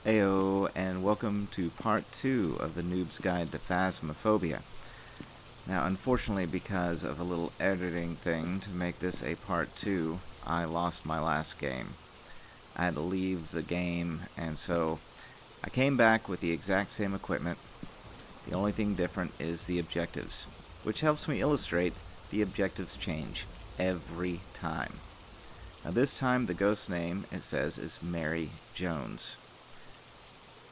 Ayo, and welcome to part 2 of the Noob's Guide to Phasmophobia. Now, unfortunately, because of a little editing thing to make this a part 2, I lost my last game. I had to leave the game, and so I came back with the exact same equipment. The only thing different is the objectives, which helps me illustrate the objectives change every time. Now this time the ghost name, it says, is Mary Jones.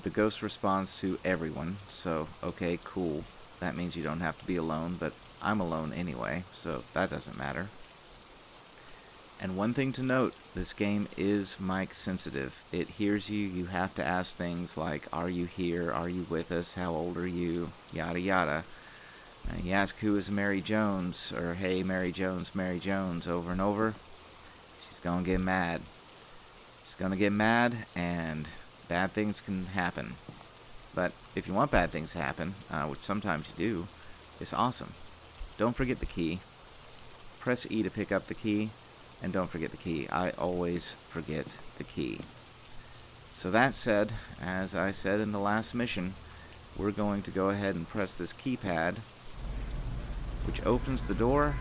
The ghost responds to everyone, so okay, cool. That means you don't have to be alone, but I'm alone anyway, so that doesn't matter. And one thing to note, this game is mic sensitive. It hears you. You have to ask things like, are you here? Are you with us? How old are you? Yada yada. And you ask who is Mary Jones, or hey Mary Jones over and over, she's gonna get mad. She's gonna get mad, and bad things can happen. But if you want bad things to happen, which sometimes you do, it's awesome. Don't forget the key. Press E to pick up the key, and don't forget the key. I always forget the key. So that said, as I said in the last mission, we're going to go ahead and press this keypad, which opens the door,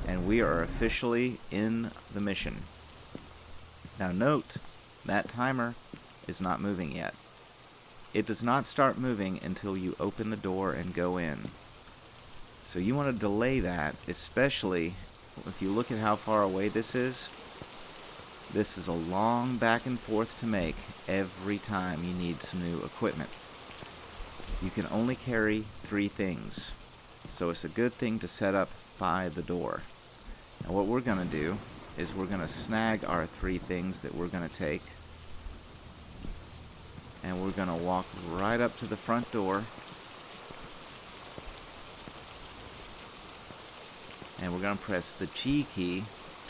and we are officially in the mission. Now note, that timer is not moving yet. It does not start moving until you open the door and go in. So you want to delay that, especially if you look at how far away this is. This is a long back and forth to make every time you need some new equipment. You can only carry 3 things, so it's a good thing to set up by the door. Now what we're going to do is we're going to snag our 3 things that we're going to take, and we're going to walk right up to the front door, and we're going to press the G key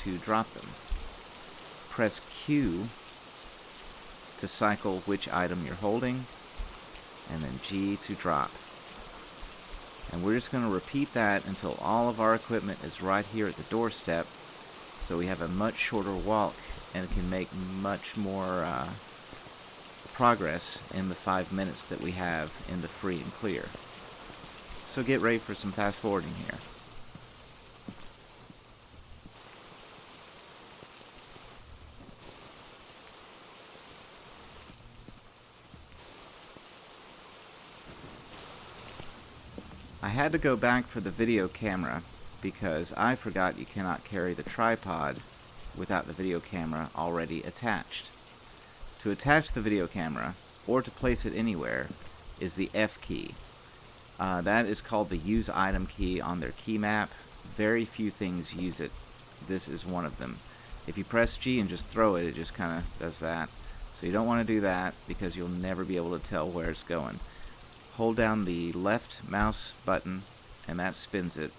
to drop them. Press Q to cycle which item you're holding, and then G to drop. And we're just going to repeat that until all of our equipment is right here at the doorstep, so we have a much shorter walk and can make much more progress in the 5 minutes that we have in the free and clear. So get ready for some fast forwarding here. I had to go back for the video camera because I forgot you cannot carry the tripod without the video camera already attached. To attach the video camera, or to place it anywhere, is the F key. That is called the use item key on their key map. Very few things use it. This is one of them. If you press G and just throw it, it just kind of does that. So you don't want to do that because you'll never be able to tell where it's going. Hold down the left mouse button and that spins it.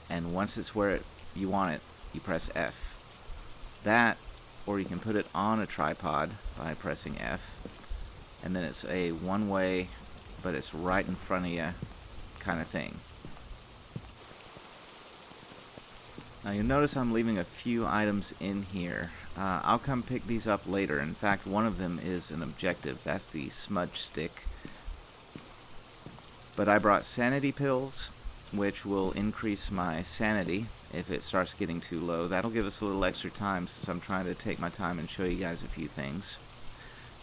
And once it's where you want it, you press F. That, or you can put it on a tripod by pressing F. And then it's a one-way, but it's right in front of you kind of thing. Now you'll notice I'm leaving a few items in here. I'll come pick these up later. In fact, one of them is an objective. That's the smudge stick. But I brought sanity pills, which will increase my sanity if it starts getting too low. That'll give us a little extra time since I'm trying to take my time and show you guys a few things.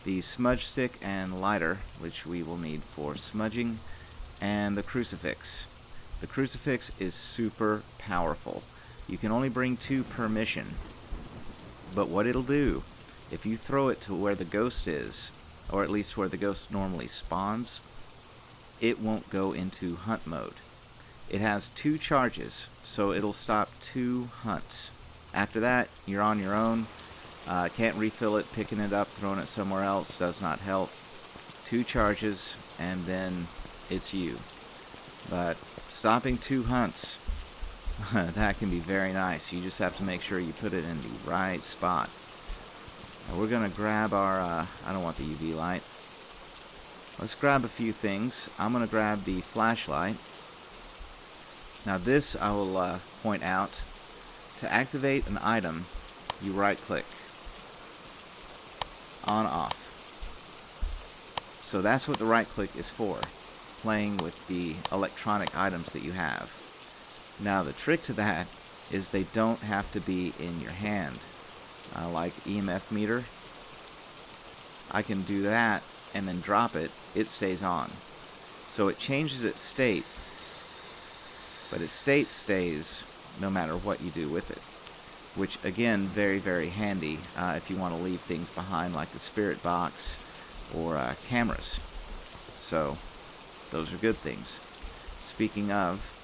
The smudge stick and lighter, which we will need for smudging, and the crucifix. The crucifix is super powerful. You can only bring 2 per mission, but what it'll do, if you throw it to where the ghost is, or at least where the ghost normally spawns, it won't go into hunt mode. It has 2 charges, so it'll stop 2 hunts. After that, you're on your own. Can't refill it. Picking it up, throwing it somewhere else does not help. 2 charges, and then it's you. But stopping 2 hunts, that can be very nice. You just have to make sure you put it in the right spot. Now we're going to grab our, I don't want the UV light. Let's grab a few things. I'm going to grab the flashlight. Now this, I will point out, to activate an item, you right click. on off. So that's what the right click is for, playing with the electronic items that you have. Now the trick to that is they don't have to be in your hand. Like EMF meter, I can do that and then drop it, it stays on. So it changes its state, but its state stays no matter what you do with it. Which again, very, very handy if you want to leave things behind like the spirit box or cameras. So those are good things. Speaking of,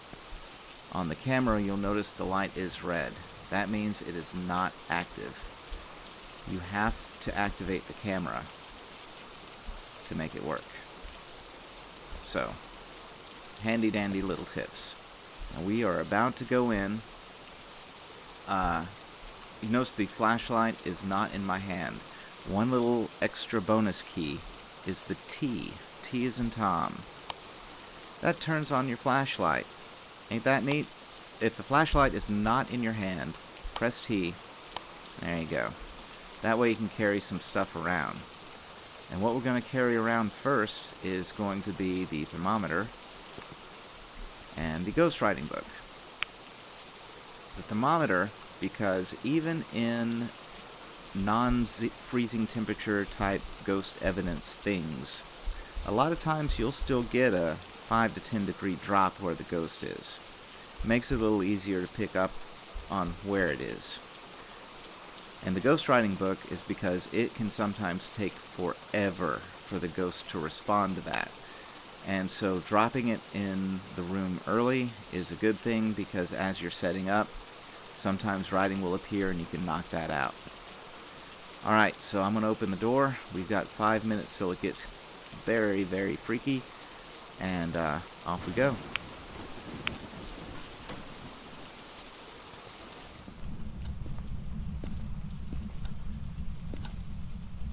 on the camera you'll notice the light is red. That means it is not active. You have to activate the camera to make it work. So, handy dandy little tips. Now we are about to go in. You notice the flashlight is not in my hand. One little extra bonus key is the T. T is in Tom. That turns on your flashlight. Ain't that neat? If the flashlight is not in your hand, press T. There you go. That way you can carry some stuff around. And what we're going to carry around first is going to be the thermometer and the ghostwriting book. The thermometer, because even in non-freezing temperature type ghost evidence things, a lot of times you'll still get a 5 to 10 degree drop where the ghost is. Makes it a little easier to pick up on where it is. And the ghostwriting book is because it can sometimes take forever for the ghost to respond to that. And so dropping it in the room early is a good thing, because as you're setting up, sometimes writing will appear and you can knock that out. Alright, so I'm going to open the door. We've got 5 minutes till it gets very, very freaky. And off we go.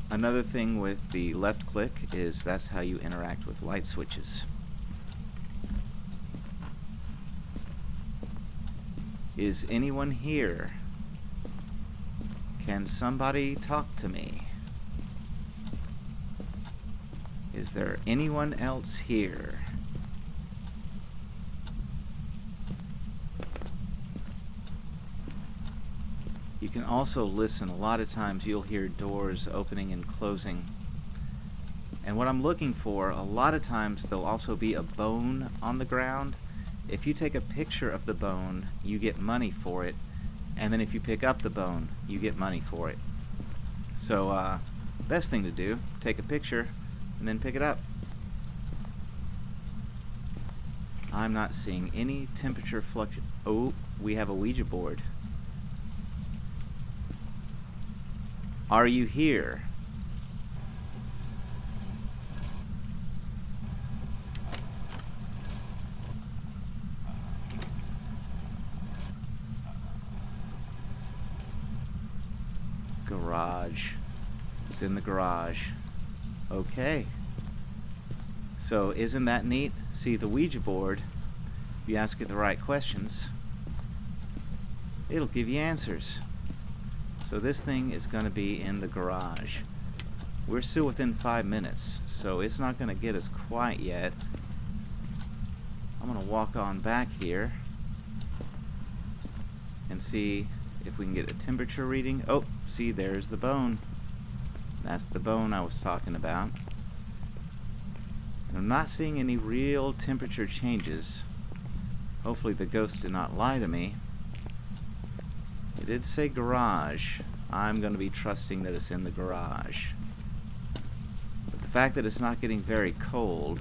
Another thing with the left click is that's how you interact with light switches. Is anyone here? Can somebody talk to me? Is there anyone else here? You can also listen. A lot of times you'll hear doors opening and closing. And what I'm looking for, a lot of times there'll also be a bone on the ground. If you take a picture of the bone, you get money for it. And then if you pick up the bone, you get money for it. So, best thing to do, take a picture and then pick it up. I'm not seeing any temperature fluctuation. Oh, we have a Ouija board. Are you here? Garage. It's in the garage. Okay. So isn't that neat? See, the Ouija board, if you ask it the right questions, it'll give you answers. So this thing is going to be in the garage. We're still within 5 minutes, so it's not going to get us quite yet. I'm going to walk on back here and see if we can get a temperature reading. Oh, see, there's the bone. That's the bone I was talking about. And I'm not seeing any real temperature changes. Hopefully the ghost did not lie to me. It did say garage. I'm going to be trusting that it's in the garage. But the fact that it's not getting very cold.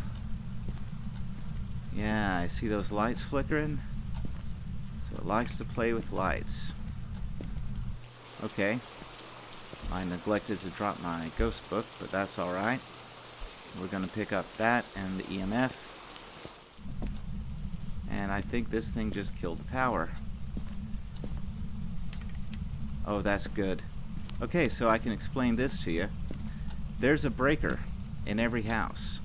Yeah, I see those lights flickering. So it likes to play with lights. Okay. I neglected to drop my ghost book, but that's alright. We're going to pick up that and the EMF. And I think this thing just killed the power. Oh, that's good. Okay, so I can explain this to you. There's a breaker in every house,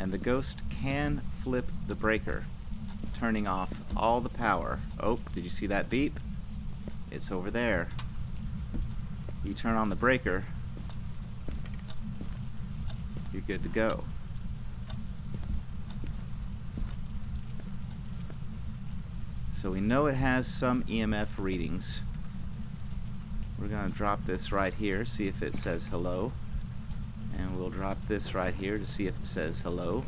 and the ghost can flip the breaker, turning off all the power. Oh, did you see that beep? It's over there. You turn on the breaker, you're good to go. So we know it has some EMF readings. We're going to drop this right here, see if it says hello. And we'll drop this right here to see if it says hello.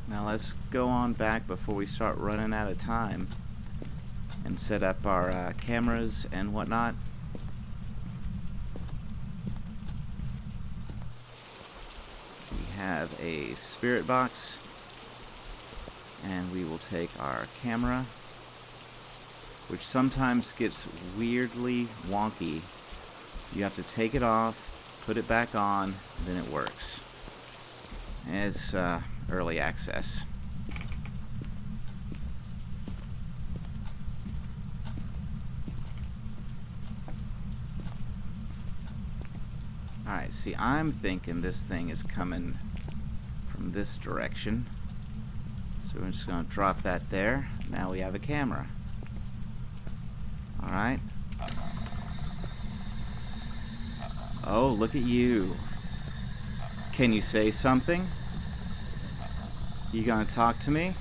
Now let's go on back before we start running out of time and set up our cameras and whatnot. We have a spirit box, and we will take our camera, which sometimes gets weirdly wonky. You have to take it off, put it back on, then it works. And it's early access. Alright, see, I'm thinking this thing is coming from this direction. So we're just going to drop that there. Now we have a camera. Alright. Oh, look at you. Can you say something? You gonna talk to me?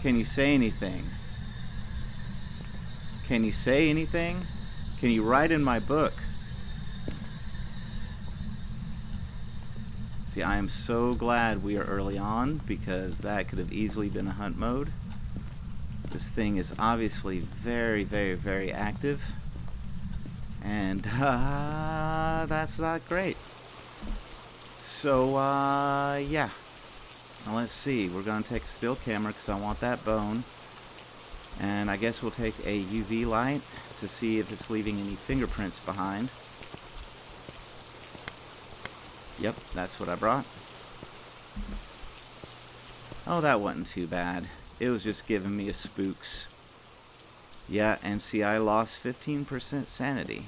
Can you say anything? Can you say anything? Can you write in my book? See, I am so glad we are early on, because that could have easily been a hunt mode. This thing is obviously very, very, very active, and that's not great. So, yeah. Now let's see. We're going to take a still camera because I want that bone. And I guess we'll take a UV light to see if it's leaving any fingerprints behind. Yep, that's what I brought. Oh, that wasn't too bad. It was just giving me a spooks. Yeah, and see, I lost 15% sanity.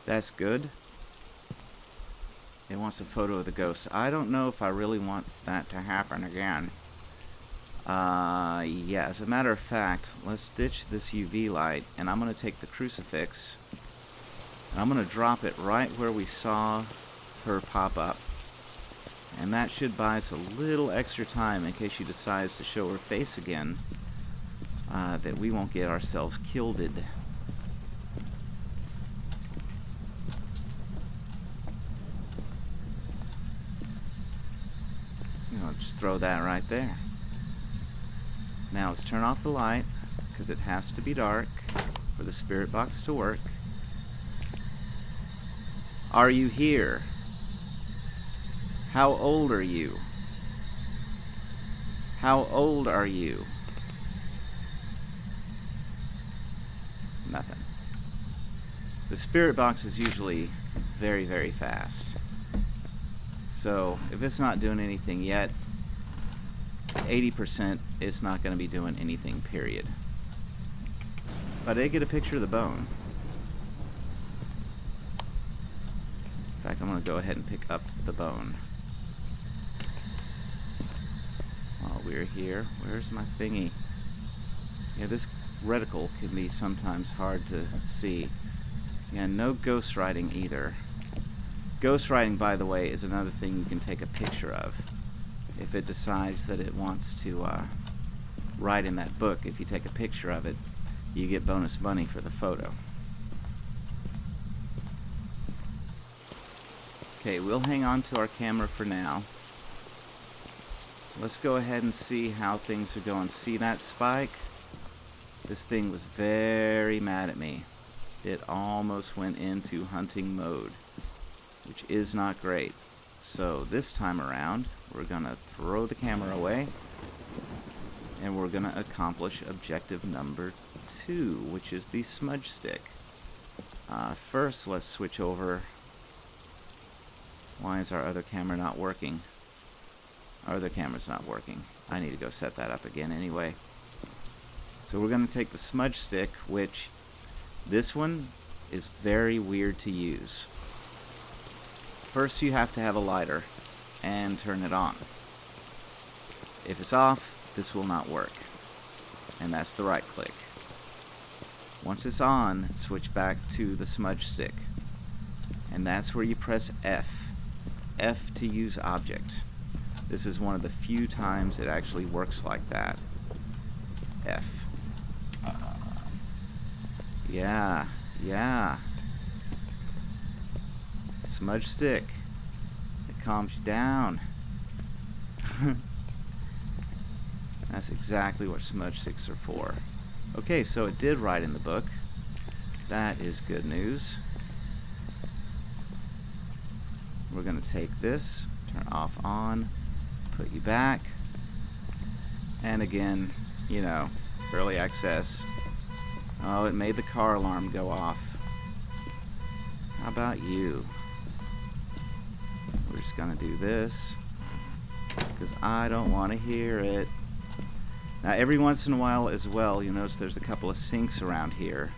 That's good. It wants a photo of the ghost. I don't know if I really want that to happen again. Yeah, as a matter of fact, let's ditch this UV light, and I'm going to take the crucifix, and I'm going to drop it right where we saw her pop up. And that should buy us a little extra time in case she decides to show her face again, that we won't get ourselves killeded. You know, just throw that right there. Now let's turn off the light, because it has to be dark for the spirit box to work. Are you here? How old are you? How old are you? Nothing. The spirit box is usually very, very fast. So if it's not doing anything yet, 80% it's not going to be doing anything, period. But I did get a picture of the bone. In fact, I'm going to go ahead and pick up the bone. While we're here, where's my thingy? Yeah, this reticle can be sometimes hard to see. Yeah, no ghostwriting either. Ghostwriting, by the way, is another thing you can take a picture of. If it decides that it wants to write in that book, if you take a picture of it, you get bonus money for the photo. Okay, we'll hang on to our camera for now. Let's go ahead and see how things are going. See that spike? This thing was very mad at me. It almost went into hunting mode, which is not great. So this time around, we're going to throw the camera away, and we're going to accomplish objective number 2, which is the smudge stick. First, let's switch over. Why is our other camera not working? Our other camera's not working. I need to go set that up again anyway. So we're going to take the smudge stick, which this one is very weird to use. First, you have to have a lighter and turn it on. If it's off, this will not work. And that's the right click. Once it's on, switch back to the smudge stick. And that's where you press F. F to use object. This is one of the few times it actually works like that. F. Yeah, yeah. Smudge stick. It calms you down. That's exactly what smudge sticks are for. Okay, so it did write in the book. That is good news. We're going to take this, turn off, on, put you back. And again, you know, early access. Oh, it made the car alarm go off. How about you? We're just going to do this because I don't want to hear it. Now, every once in a while as well, you'll notice there's a couple of sinks around here.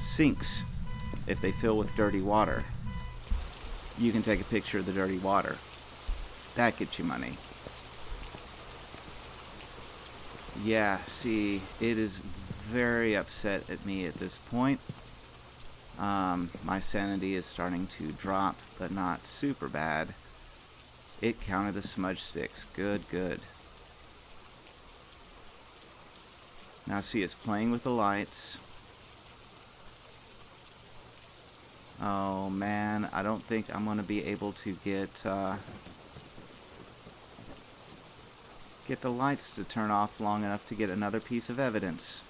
Sinks, if they fill with dirty water, you can take a picture of the dirty water. That gets you money. Yeah, see, it is very upset at me at this point. My sanity is starting to drop, but not super bad. It counted the smudge sticks. Good, good. Now see, it's playing with the lights. Oh man, I don't think I'm going to be able to get the lights to turn off long enough to get another piece of evidence.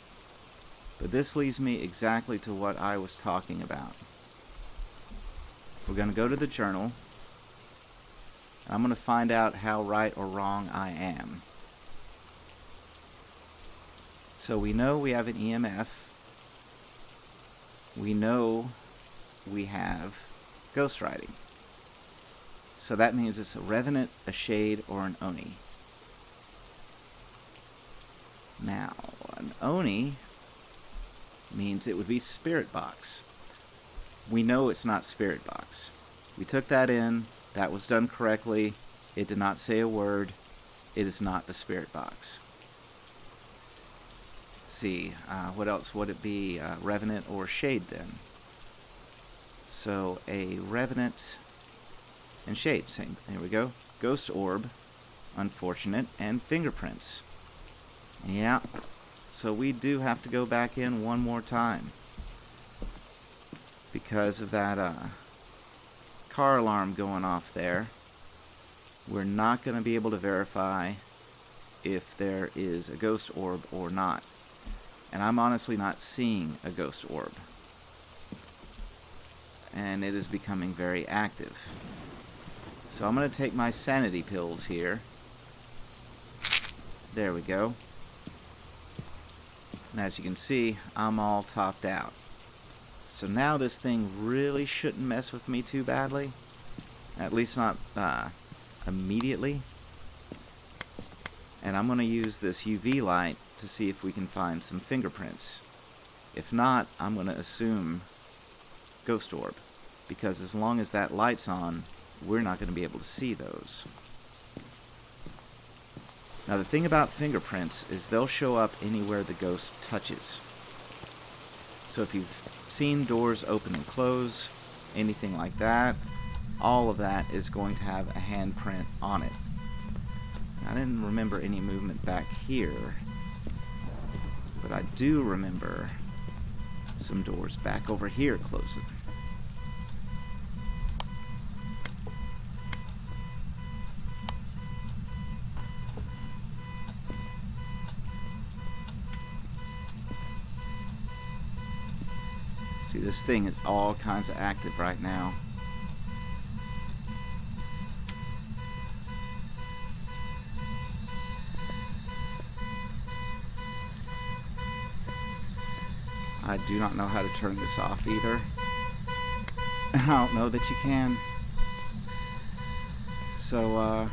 But this leads me exactly to what I was talking about. We're going to go to the journal. I'm going to find out how right or wrong I am. So we know we have an EMF. We know we have ghostwriting. So that means it's a revenant, a shade, or an oni. Now, an oni means it would be spirit box. We know it's not spirit box. We took that in. That was done correctly. It did not say a word. It is not the spirit box. See, what else would it be? Revenant or shade then? So a revenant and shade, same. There we go. Ghost orb, unfortunate, and fingerprints. Yeah. So we do have to go back in one more time because of that car alarm going off there. We're not going to be able to verify if there is a ghost orb or not. And I'm honestly not seeing a ghost orb. And it is becoming very active. So I'm going to take my sanity pills here. There we go. And as you can see, I'm all topped out. So now this thing really shouldn't mess with me too badly. At least not immediately. And I'm going to use this UV light to see if we can find some fingerprints. If not, I'm going to assume ghost orb. Because as long as that light's on, we're not going to be able to see those. Now the thing about fingerprints is they'll show up anywhere the ghost touches. So if you've seen doors open and close, anything like that, all of that is going to have a handprint on it. I didn't remember any movement back here, but I do remember some doors back over here closing. See, this thing is all kinds of active right now. I do not know how to turn this off either. I don't know that you can. So,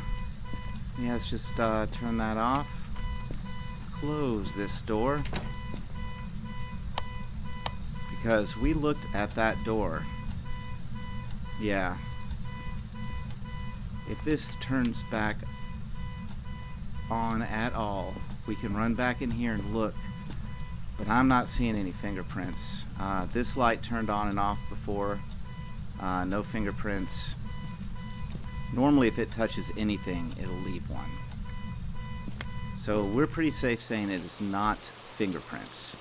yeah, let's just turn that off. Close this door. Because we looked at that door. Yeah. If this turns back on at all, we can run back in here and look. But I'm not seeing any fingerprints. This light turned on and off before. No fingerprints. Normally if it touches anything, it'll leave one. So we're pretty safe saying it is not fingerprints.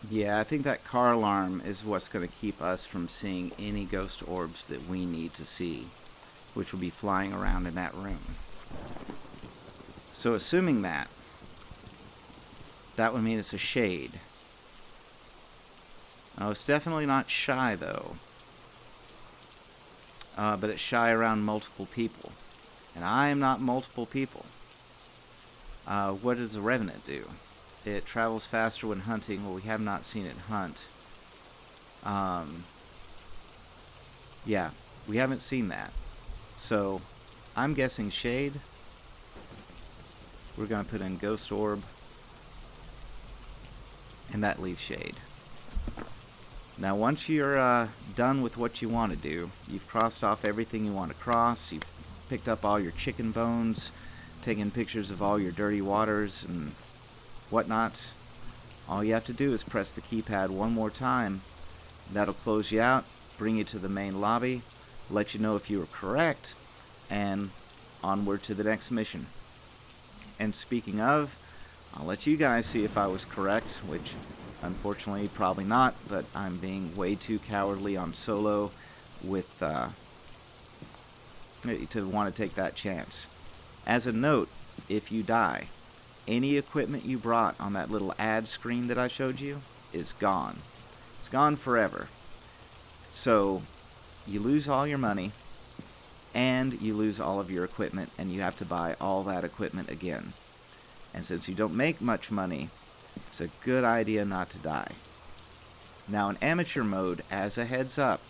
Yeah, I think that car alarm is what's going to keep us from seeing any ghost orbs that we need to see, which will be flying around in that room. So assuming that would mean it's a shade. Oh, it's definitely not shy though. But it's shy around multiple people. And I am not multiple people. What does the Revenant do? It travels faster when hunting. Well, we have not seen it hunt. Yeah, we haven't seen that. So, I'm guessing shade. We're going to put in ghost orb. And that leaves shade. Now, once you're done with what you want to do, you've crossed off everything you want to cross, you've picked up all your chicken bones, taken pictures of all your dirty waters and whatnots, all you have to do is press the keypad one more time. That'll close you out, bring you to the main lobby, let you know if you were correct, and onward to the next mission. And speaking of, I'll let you guys see if I was correct, which unfortunately probably not, but I'm being way too cowardly on solo with to want to take that chance. As a note, if you die, any equipment you brought on that little ad screen that I showed you is gone. It's gone forever. So you lose all your money and you lose all of your equipment, and you have to buy all that equipment again. And since you don't make much money, it's a good idea not to die. Now in amateur mode, as a heads up,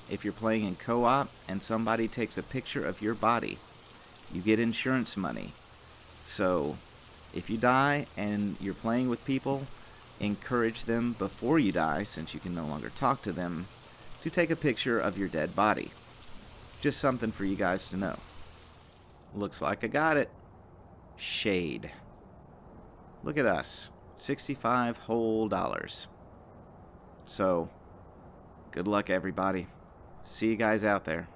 if you're playing in co-op and somebody takes a picture of your body, you get insurance money. So if you die and you're playing with people, encourage them before you die, since you can no longer talk to them, to take a picture of your dead body. Just something for you guys to know. Looks like I got it. Shade. Look at us. 65 whole dollars. So, good luck everybody. See you guys out there.